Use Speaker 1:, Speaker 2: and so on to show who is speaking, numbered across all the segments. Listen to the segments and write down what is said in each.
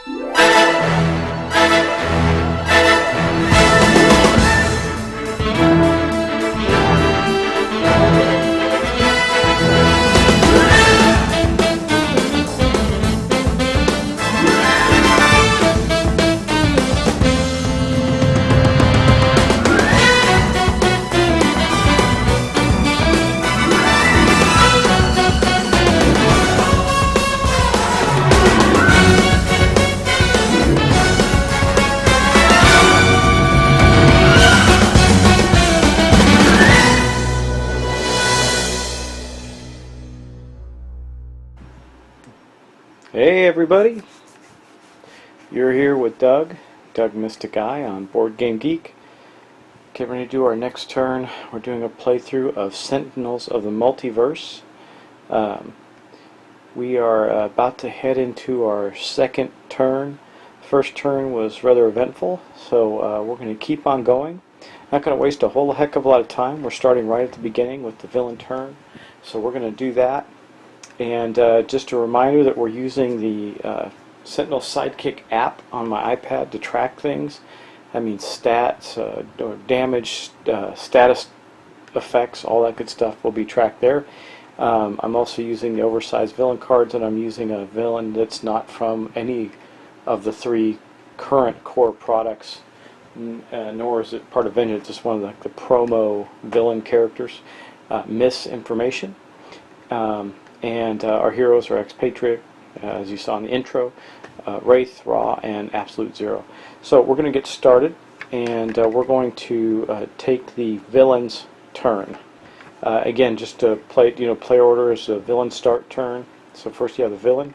Speaker 1: Hey everybody, you're here with Doug Mystic Eye on Board Game Geek. Getting ready to do our next turn. We're doing a playthrough of Sentinels of the Multiverse. We are about to head into our second turn. First turn was rather eventful, so we're going to keep on going. Not going to waste a whole heck of a lot of time. We're starting right at the beginning with the villain turn, so we're going to do that. And just a reminder that we're using the Sentinel Sidekick app on my iPad to track things. That means stats, damage, status effects, all that good stuff will be tracked there. I'm also using the oversized villain cards, and I'm using a villain that's not from any of the three current core products, nor is it part of Vengeance. It's one of the promo villain characters, Misinformation. And our heroes are Expatriate, as you saw in the intro, Wraith, Raw, and Absolute Zero. So we're going to get started, and we're going to take the villain's turn. Again, just to play, play order is a villain start turn. So first you have the villain.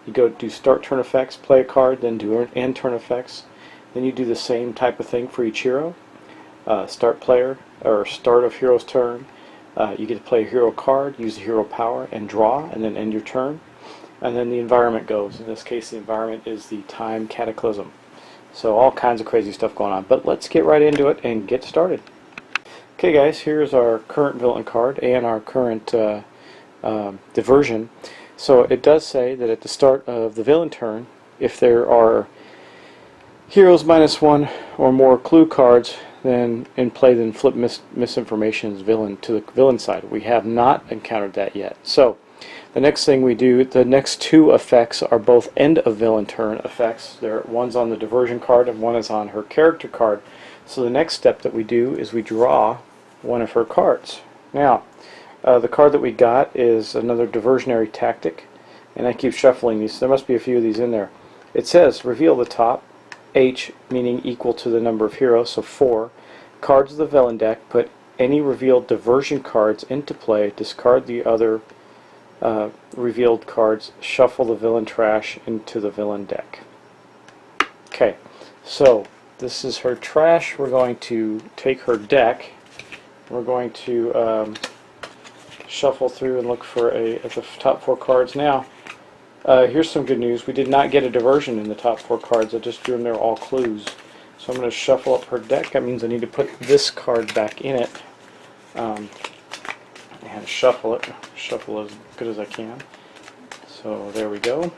Speaker 1: You go do start turn effects, play a card, then do end turn effects. Then you do the same type of thing for each hero. Start player, or start of hero's turn. You get to play a hero card, use the hero power, and draw, and then end your turn. And then the environment goes. In this case, the environment is the Time Cataclysm. So all kinds of crazy stuff going on. But let's get right into it and get started. Okay guys, here's our current villain card and our current diversion. So it does say that at the start of the villain turn, if there are heroes -1 or more clue cards then in play, then flip Misinformation's villain to the villain side. We have not encountered that yet. So the next thing we do, the next two effects are both end of villain turn effects. One's on the diversion card and one is on her character card. So the next step that we do is we draw one of her cards. Now the card that we got is another diversionary tactic, and I keep shuffling these. There must be a few of these in there. It says reveal the top, H meaning equal to the number of heroes, so 4 cards of the villain deck. Put any revealed diversion cards into play, discard the other revealed cards, shuffle the villain trash into the villain deck. Okay, so this is her trash. We're going to take her deck. We're going to shuffle through and look for at the top 4 cards. Now here's some good news. We did not get a diversion in the top 4 cards. I just drew them. They're all clues. So I'm going to shuffle up her deck. That means I need to put this card back in it and shuffle it. Shuffle as good as I can. So there we go.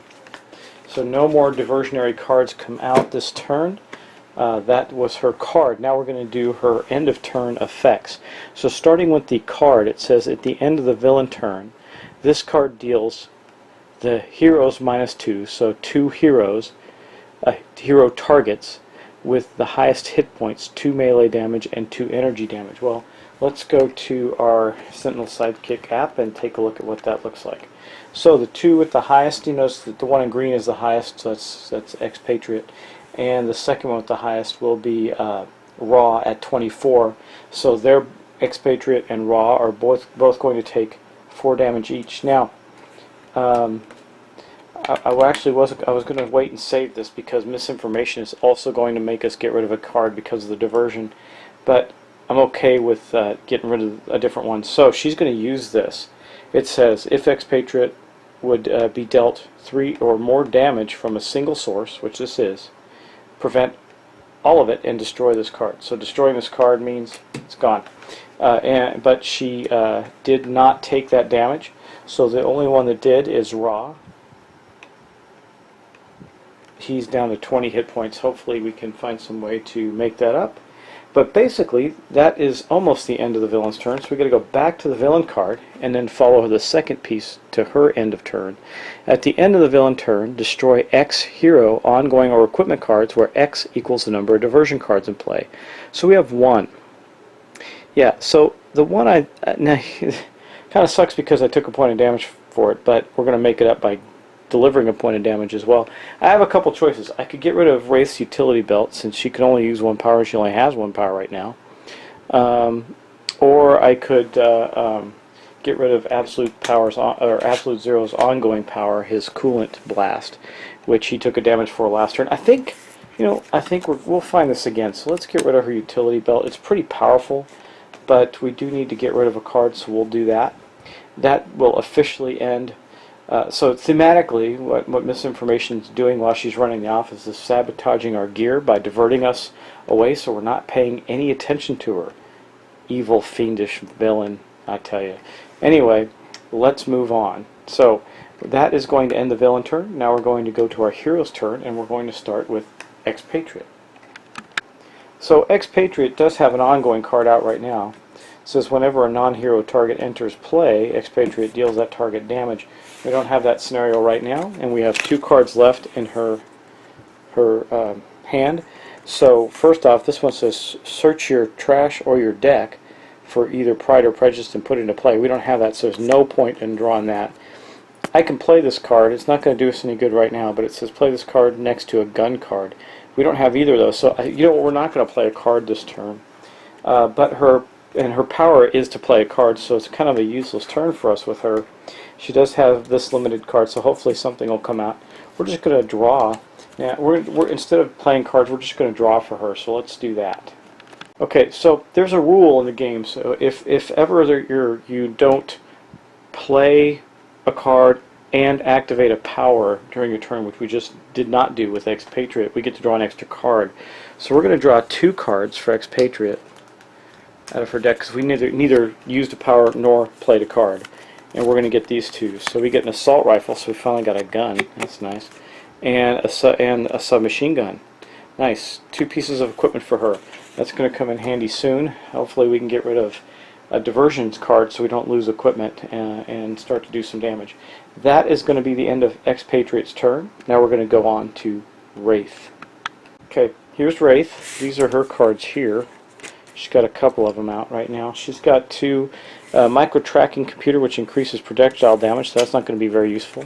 Speaker 1: So no more diversionary cards come out this turn. That was her card. Now we're going to do her end of turn effects. So starting with the card, it says at the end of the villain turn, this card deals the heroes -2, so 2 heroes, hero targets with the highest hit points, 2 melee damage and 2 energy damage. Well, let's go to our Sentinel Sidekick app and take a look at what that looks like. So the 2 with the highest, you notice that the one in green is the highest, so that's Expatriate, and the second one with the highest will be Raw at 24. So their Expatriate and Raw are both going to take 4 damage each. Now I was going to wait and save this because Misinformation is also going to make us get rid of a card because of the diversion, but I'm okay with getting rid of a different one. So she's going to use this. It says if Expatriate would be dealt 3 or more damage from a single source, which this is, prevent all of it and destroy this card. So destroying this card means it's gone. But she did not take that damage, so the only one that did is Raw. he's down to 20 hit points. Hopefully we can find some way to make that up. But basically, that is almost the end of the villain's turn, so we've got to go back to the villain card and then follow the second piece to her end of turn. At the end of the villain turn, destroy X hero ongoing or equipment cards where X equals the number of diversion cards in play. So we have 1. Yeah, so the one now, kind of sucks because I took a point of damage for it, but we're going to make it up by delivering a point of damage as well. I have a couple choices. I could get rid of Wraith's utility belt since she can only use 1 power. She only has 1 power right now. Or I could get rid of Absolute Power's or Absolute Zero's ongoing power, his coolant blast, which he took a damage for last turn. I think, we'll find this again. So let's get rid of her utility belt. It's pretty powerful, but we do need to get rid of a card, so we'll do that. That will officially end. So thematically, what Misinformation is doing while she's running the office is sabotaging our gear by diverting us away, so we're not paying any attention to her. Evil, fiendish villain, I tell you. Anyway, let's move on. So that is going to end the villain turn. Now we're going to go to our hero's turn, and we're going to start with Expatriate. So Expatriate does have an ongoing card out right now. It says whenever a non-hero target enters play, Expatriate deals that target damage. We don't have that scenario right now, and we have 2 cards left in her hand. So first off, this one says search your trash or your deck for either Pride or Prejudice and put it into play. We don't have that, so there's no point in drawing that. I can play this card. It's not going to do us any good right now, but it says play this card next to a gun card. We don't have either of those, so we're not going to play a card this turn. But her power is to play a card, so it's kind of a useless turn for us with her. She does have this limited card, so hopefully something will come out. We're just going to draw. Now, we're instead of playing cards, we're just going to draw for her. So let's do that. Okay, so there's a rule in the game. So if ever you don't play a card and activate a power during your turn, which we just did not do with Expatriate, we get to draw an extra card. So we're going to draw 2 cards for Expatriate out of her deck because we neither used a power nor played a card. And we're going to get these 2. So we get an assault rifle, so we finally got a gun. That's nice. And a submachine gun. Nice. 2 pieces of equipment for her. That's going to come in handy soon. Hopefully we can get rid of a diversions card so we don't lose equipment and start to do some damage. That is going to be the end of Expatriate's turn. Now we're going to go on to Wraith. Okay, here's Wraith. These are her cards here. She's got a couple of them out right now. She's got 2 micro-tracking computer, which increases projectile damage, so that's not going to be very useful.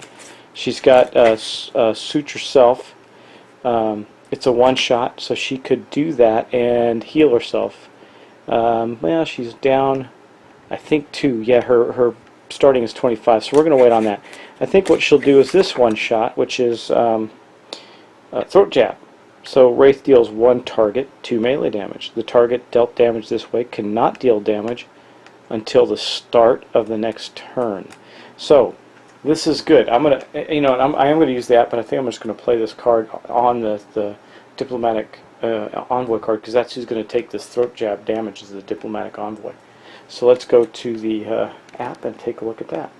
Speaker 1: She's got Suit Yourself. It's a one-shot, so she could do that and heal herself. Well, she's down, I think, 2. Yeah, her starting is 25, so we're going to wait on that. I think what she'll do is this one-shot, which is Throat Jab. So Wraith deals 1 target, 2 melee damage. The target dealt damage this way cannot deal damage until the start of the next turn. So this is good. I'm gonna, I am gonna use that, but I think I'm just gonna play this card on the diplomatic envoy card because that's who's gonna take this throat jab damage as the diplomatic envoy. So let's go to the app and take a look at that.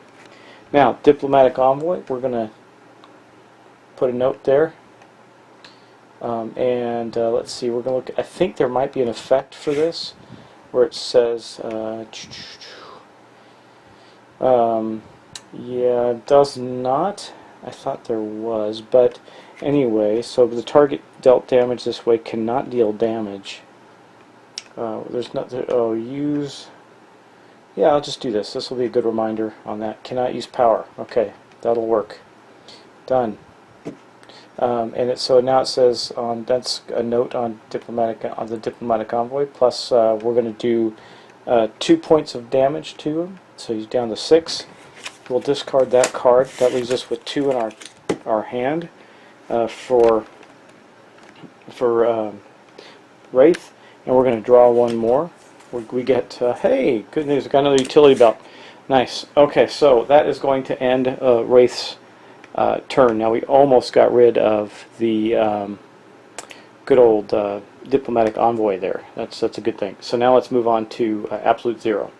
Speaker 1: Now, diplomatic envoy, we're gonna put a note there. Let's see, we're going to look, I think there might be an effect for this where it says, yeah, it does not. I thought there was, but anyway, so the target dealt damage this way cannot deal damage. There's not, use, yeah, I'll just do this. This will be a good reminder on that. Cannot use power. Okay, that'll work. Done. So now it says that's a note on the diplomatic envoy. Plus, we're going to do 2 points of damage to him. So he's down to 6. We'll discard that card. That leaves us with 2 in our hand for Wraith, and we're going to draw 1 more. We get hey, good news! We got another utility belt. Nice. Okay, so that is going to end Wraith's turn. Now we almost got rid of the good old diplomatic envoy there. That's a good thing. So now let's move on to Absolute Zero.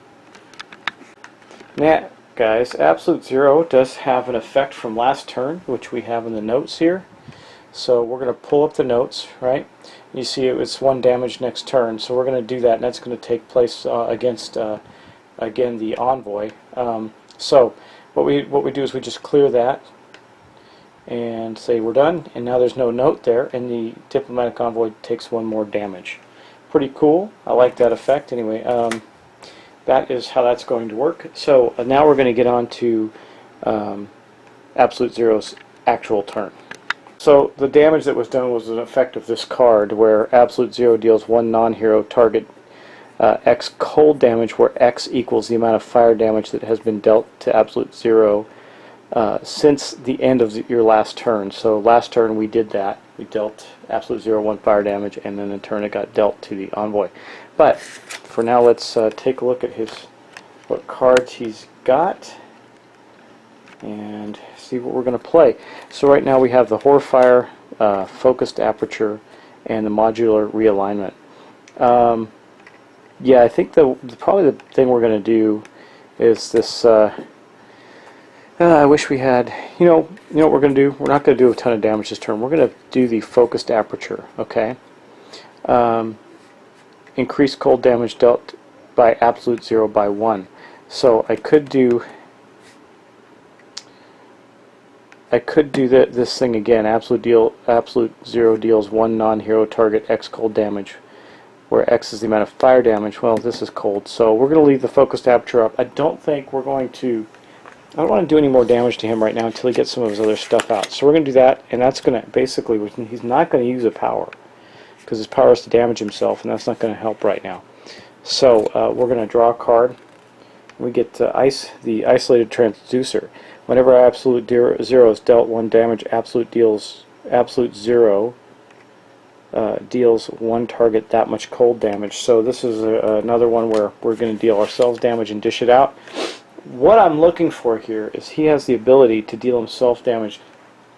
Speaker 1: Now, guys, Absolute Zero does have an effect from last turn, which we have in the notes here. So we're going to pull up the notes, right? You see it's 1 damage next turn, so we're going to do that, and that's going to take place against, again, the Envoy. So what we do is we just clear that and say we're done, and now there's no note there, and the Diplomatic Envoy takes 1 more damage. Pretty cool. I like that effect. Anyway, that is how that's going to work. So now we're going to get on to Absolute Zero's actual turn. So the damage that was done was an effect of this card where Absolute Zero deals 1 non-hero target X cold damage, where X equals the amount of fire damage that has been dealt to Absolute Zero since the end of your last turn. So last turn we did that. We dealt Absolute Zero 1 fire damage, and then in turn it got dealt to the Envoy. But for now, let's take a look at what cards he's got and see what we're going to play. So right now we have the Horrorfire, Focused Aperture, and the Modular Realignment. Yeah, I think probably the thing we're going to do is this. I wish we had. You know what we're going to do? We're not going to do a ton of damage this turn. We're going to do the Focused Aperture. Okay. Increase cold damage dealt by Absolute Zero by 1. So I could do this thing again. Absolute Zero deals 1 non-hero target X cold damage, where X is the amount of fire damage. Well, this is cold, so we're going to leave the Focused Aperture up. I don't want to do any more damage to him right now until he gets some of his other stuff out. So we're going to do that, and that's going to basically, he's not going to use a power, because his power is to damage himself, and that's not going to help right now. So we're going to draw a card. We get the Isolated Transducer. Whenever Absolute Zero is dealt 1 damage, Absolute Zero deals 1 target that much cold damage. So this is another one where we're going to deal ourselves damage and dish it out. What I'm looking for here is he has the ability to deal himself damage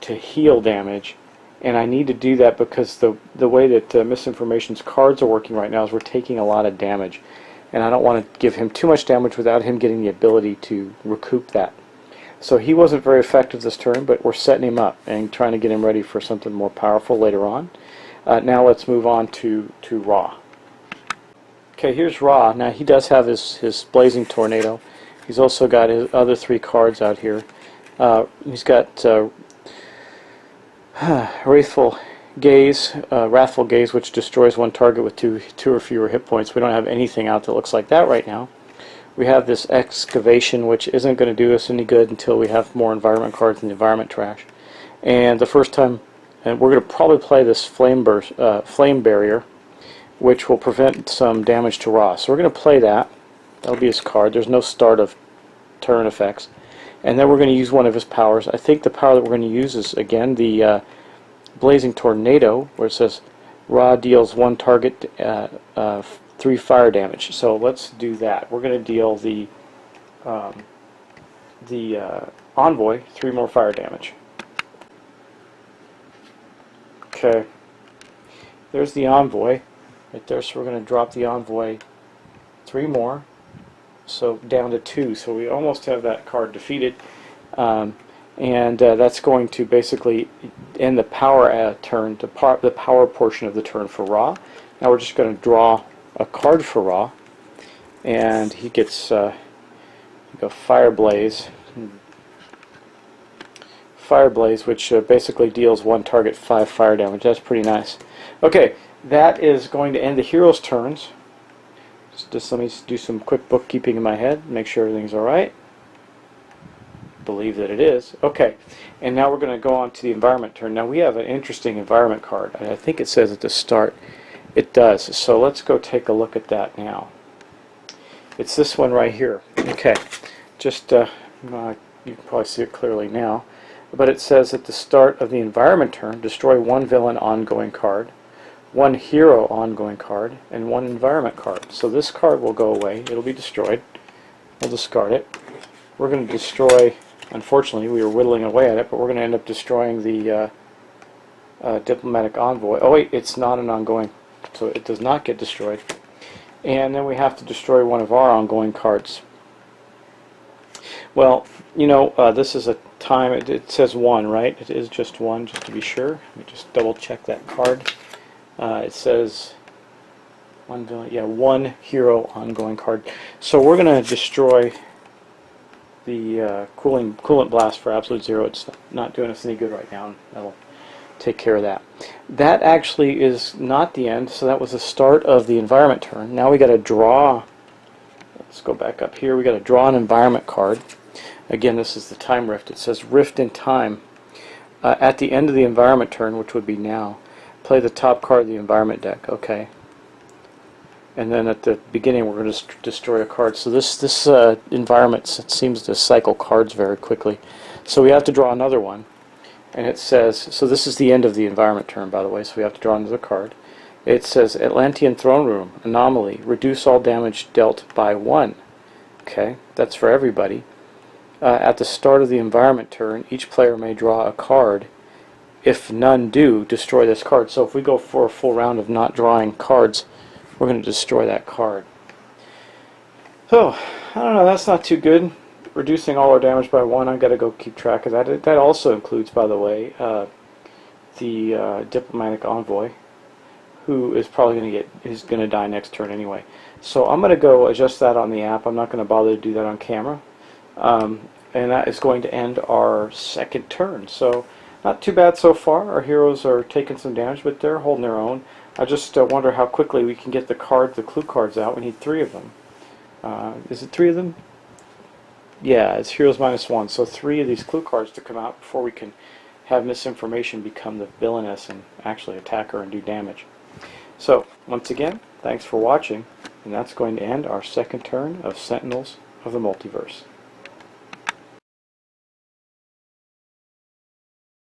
Speaker 1: to heal damage, and I need to do that because the way that Misinformation's cards are working right now is we're taking a lot of damage, and I don't want to give him too much damage without him getting the ability to recoup that. So he wasn't very effective this turn, but we're setting him up and trying to get him ready for something more powerful later on. Now let's move on to Ra. Okay, here's Ra. Now he does have his Blazing Tornado. He's also got his other 3 cards out here. He's got Wrathful Gaze, which destroys 1 target with 2 or fewer hit points. We don't have anything out that looks like that right now. We have this Excavation, which isn't going to do us any good until we have more environment cards in the environment trash. And the first time, and we're going to probably play this Flame Barrier, which will prevent some damage to Ra. So we're going to play that. That'll be his card. There's no start of turn effects. And then we're going to use one of his powers. I think the power that we're going to use is, again, the Blazing Tornado, where it says Ra deals 1 target 3 fire damage. So let's do that. We're going to deal the Envoy 3 more fire damage. Okay. There's the Envoy right there. So we're going to drop the Envoy 3 more. So down to 2. So we almost have that card defeated. And that's going to basically end the power turn, the power portion of the turn for Ra. Now we're just going to draw a card for Ra, and he gets Fire Blaze, which basically deals 1 target 5 fire damage. That's pretty nice. Okay, that is going to end the hero's turns. Just let me do some quick bookkeeping in my head, make sure everything's alright. Believe that it is. Okay, and now we're going to go on to the environment turn. Now we have an interesting environment card. I think it says at the start it does. So let's go take a look at that now. It's this one right here. Okay, just you can probably see it clearly now. But it says at the start of the environment turn, destroy 1 villain ongoing card, 1 hero ongoing card, and 1 environment card. So this card will go away. It'll be destroyed. We'll discard it. We're going to destroy, unfortunately, we were whittling away at it, but we're going to end up destroying the Diplomatic Envoy. Oh wait, it's not an ongoing, so it does not get destroyed. And then we have to destroy 1 of our ongoing cards. Well, you know, this is a time, it says 1, right? It is just 1, just to be sure. Let me just double check that card. It says 1 villain, yeah, 1 hero ongoing card. So we're going to destroy the coolant blast for absolute 0. It's not doing us any good right now, and that'll take care of that. That actually is not the end, so that was the start of the environment turn. Now we got to draw. Let's go back up here. We got to draw an environment card. Again, this is the time rift. It says Rift in Time. At the end of the environment turn, which would be now, play the top card of the environment deck. Okay. And then at the beginning, we're going to destroy a card. So this environment seems to cycle cards very quickly. So we have to draw another one. And it says, so this is the end of the environment turn, by the way, so we have to draw another card. It says Atlantean Throne Room, Anomaly, reduce all damage dealt by 1. Okay, that's for everybody. At the start of the environment turn, each player may draw a card. If none do, destroy this card. So if we go for a full round of not drawing cards, we're going to destroy that card. So, I don't know, that's not too good. Reducing all our damage by 1, I've got to go keep track of that. That also includes, by the way, the diplomatic envoy, who is probably going to die next turn anyway. So I'm going to go adjust that on the app. I'm not going to bother to do that on camera. And that is going to end our second turn. So not too bad so far. Our heroes are taking some damage, but they're holding their own. I just wonder how quickly we can get the clue cards out. We need 3 of them. Is it 3 of them? Yeah, it's heroes -1. So 3 of these clue cards to come out before we can have misinformation become the villainess and actually attack her and do damage. So, once again, thanks for watching, and that's going to end our second turn of Sentinels of the Multiverse.